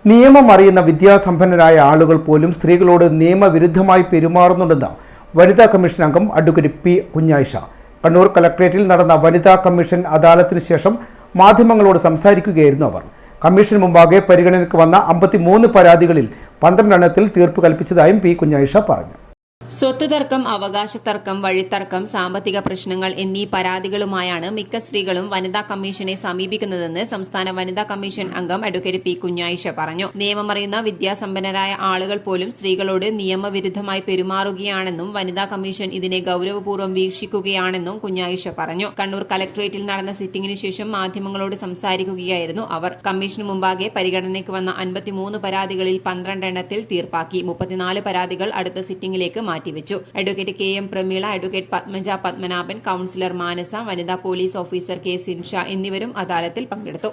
നിയമം അറിയുന്ന വിദ്യാസമ്പന്നരായ ആളുകൾ പോലും സ്ത്രീകളോട് നിയമവിരുദ്ധമായി പെരുമാറുന്നുണ്ടെന്ന് വനിതാ കമ്മീഷൻ അംഗം അഡ്വക്കേറ്റ് പി കുഞ്ഞായിഷ കണ്ണൂർ കളക്ടറേറ്റിൽ നടന്ന വനിതാ കമ്മീഷൻ അദാലത്തിന് ശേഷം മാധ്യമങ്ങളോട് സംസാരിക്കുകയായിരുന്നു അവർ. കമ്മീഷന് മുമ്പാകെ പരിഗണനയ്ക്ക് വന്ന 53 പരാതികളിൽ 12 എണ്ണത്തിൽ തീർപ്പ് കൽപ്പിച്ചതായും പി കുഞ്ഞായിഷ പറഞ്ഞു. സ്വത്ത് തർക്കം, അവകാശ തർക്കം, വഴിത്തർക്കം, സാമ്പത്തിക പ്രശ്നങ്ങൾ എന്നീ പരാതികളുമായാണ് മിക്ക സ്ത്രീകളും വനിതാ കമ്മീഷനെ സമീപിക്കുന്നതെന്ന് സംസ്ഥാന വനിതാ കമ്മീഷൻ അംഗം അഡ്വക്കേറ്റ് പി കുഞ്ഞായിഷ പറഞ്ഞു. നിയമമറിയുന്ന വിദ്യാസമ്പന്നരായ ആളുകൾ പോലും സ്ത്രീകളോട് നിയമവിരുദ്ധമായി പെരുമാറുകയാണെന്നും വനിതാ കമ്മീഷൻ ഇതിനെ ഗൌരവപൂർവ്വം വീക്ഷിക്കുകയാണെന്നും കുഞ്ഞായിഷ പറഞ്ഞു. കണ്ണൂർ കളക്ടറേറ്റിൽ നടന്ന സിറ്റിംഗിന് ശേഷം മാധ്യമങ്ങളോട് സംസാരിക്കുകയായിരുന്നു അവർ. കമ്മീഷന് മുമ്പാകെ പരിഗണനയ്ക്ക് വന്ന 53 പരാതികളിൽ 12 എണ്ണത്തിൽ തീർപ്പാക്കി. 34 പരാതികൾ അടുത്ത സിറ്റിംഗിലേക്ക് മാറ്റിവെച്ചു. Advocate K M Prameela, advocate Padmaja Padmanabhan, counsellor Manasa, വനിതാ പോലീസ് ഓഫീസർ കെ സിൻഷ എന്നിവരും അദാലത്തിൽ പങ്കെടുത്തു.